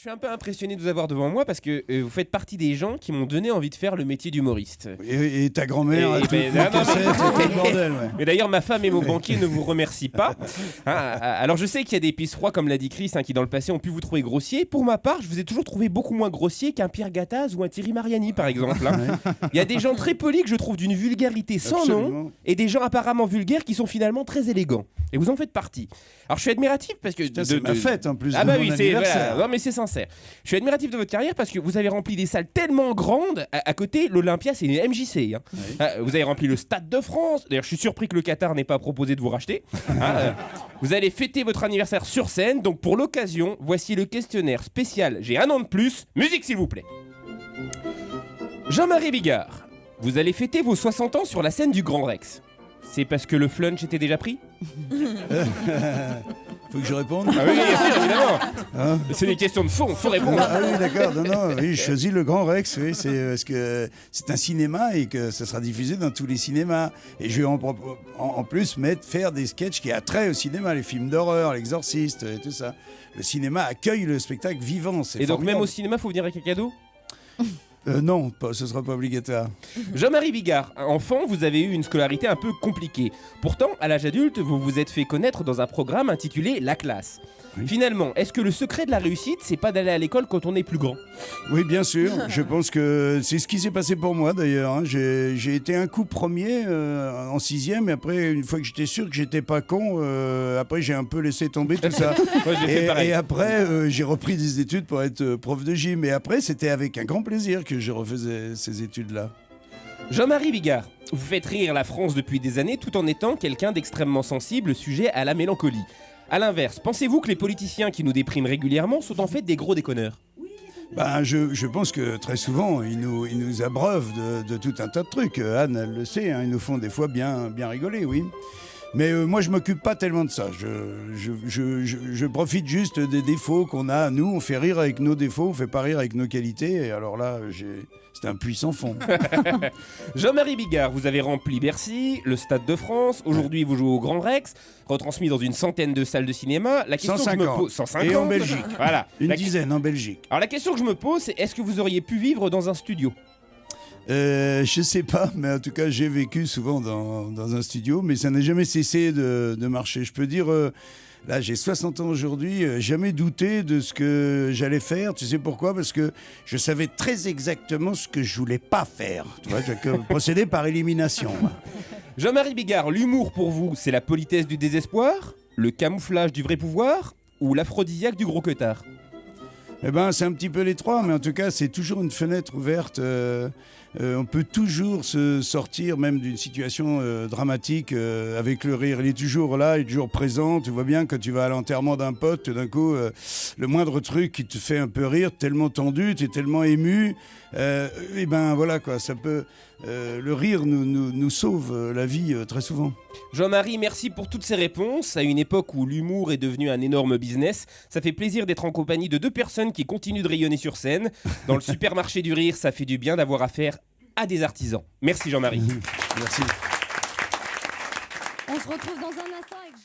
suis un peu impressionné de vous avoir devant moi parce que vous faites partie des gens qui m'ont donné envie de faire le métier d'humoriste. Et ta grand-mère a tout ben, non, le bordel. Ouais. Mais d'ailleurs, ma femme et mon banquier ne vous remercient pas. Alors, je sais qu'il y a des pistes froids, comme l'a dit Chris, qui dans le passé ont pu vous trouver grossier. Pour ma part, je vous ai toujours trouvé beaucoup moins grossier qu'un Pierre Gattaz ou un Thierry Mariani, par exemple. Il y a des gens très polis que je trouve d'une vulgarité sans nom et des gens apparemment vulgaires qui sont finalement très élégants. Et vous en faites partie. Alors, je suis admiratif parce que... C'est ma fête, en plus, Ah de bah mon oui, anniversaire. non mais c'est sincère. Je suis admiratif de votre carrière parce que vous avez rempli des salles tellement grandes. À côté, l'Olympia, c'est une MJC. Oui. Vous avez rempli le Stade de France. D'ailleurs, je suis surpris que le Qatar n'ait pas proposé de vous racheter. Vous allez fêter votre anniversaire sur scène. Donc, pour l'occasion, voici le questionnaire spécial. J'ai un an de plus. Musique, s'il vous plaît. Jean-Marie Bigard, vous allez fêter vos 60 ans sur la scène du Grand Rex. C'est parce que le flunch était déjà pris ? Faut que je réponde. Ah oui, bien sûr, évidemment. C'est des questions de fond, faut répondre. Ah oui, d'accord. Non, oui, je choisis le Grand Rex. Oui, c'est parce que c'est un cinéma et que ça sera diffusé dans tous les cinémas. Et je vais en plus faire des sketchs qui attrait au cinéma, les films d'horreur, l'exorciste et tout ça. Le cinéma accueille le spectacle vivant. Et donc même au cinéma, faut venir avec un cadeau ? Non, ce sera pas obligatoire. Jean-Marie Bigard, enfant, vous avez eu une scolarité un peu compliquée. Pourtant, à l'âge adulte, vous vous êtes fait connaître dans un programme intitulé La Classe. Oui. Finalement, est-ce que le secret de la réussite, c'est pas d'aller à l'école quand on est plus grand ? Oui, bien sûr. Je pense que c'est ce qui s'est passé pour moi d'ailleurs. J'ai été un coup premier en 6e, et après, une fois que j'étais sûr que j'étais pas con, après j'ai un peu laissé tomber tout ça. Moi, et après, j'ai repris des études pour être prof de gym. Et après, c'était avec un grand plaisir que je refaisais ces études-là. Jean-Marie Bigard, vous faites rire la France depuis des années tout en étant quelqu'un d'extrêmement sensible sujet à la mélancolie. A l'inverse, pensez-vous que les politiciens qui nous dépriment régulièrement sont en fait des gros déconneurs ? Je pense que très souvent, ils nous abreuvent de tout un tas de trucs. Anne, elle le sait, ils nous font des fois bien rigoler, oui. Mais moi, je m'occupe pas tellement de ça. Je profite juste des défauts qu'on a. Nous, on fait rire avec nos défauts, on fait pas rire avec nos qualités. Et alors là, c'est un puits sans fond. Jean-Marie Bigard, vous avez rempli Bercy, le Stade de France. Aujourd'hui, vous jouez au Grand Rex, retransmis dans une centaine de salles de cinéma. La question 150. Que je me pose, 150. Et en Belgique. Voilà. Une dizaine en Belgique. Alors la question que je me pose, c'est est-ce que vous auriez pu vivre dans un studio ? Je sais pas, mais en tout cas, j'ai vécu souvent dans un studio, mais ça n'a jamais cessé de marcher. Je peux dire, là, j'ai 60 ans aujourd'hui, jamais douté de ce que j'allais faire. Tu sais pourquoi ? Parce que je savais très exactement ce que je voulais pas faire. Tu vois, je procédais par élimination. Jean-Marie Bigard, l'humour pour vous, c'est la politesse du désespoir, le camouflage du vrai pouvoir ou l'aphrodisiaque du gros queutard ? Eh ben, c'est un petit peu les trois, mais en tout cas, c'est toujours une fenêtre ouverte. On peut toujours se sortir même d'une situation dramatique avec le rire. Il est toujours là, il est toujours présent. Tu vois bien, quand tu vas à l'enterrement d'un pote, tout d'un coup, le moindre truc qui te fait un peu rire, tellement tendu, t'es tellement ému. Et ben voilà quoi, ça peut. Le rire nous sauve la vie très souvent. Jean-Marie, merci pour toutes ces réponses. À une époque où l'humour est devenu un énorme business, ça fait plaisir d'être en compagnie de deux personnes qui continuent de rayonner sur scène. Dans le supermarché du rire, ça fait du bien d'avoir affaire à des artisans. Merci Jean-Marie. Merci. On se retrouve dans un instant avec...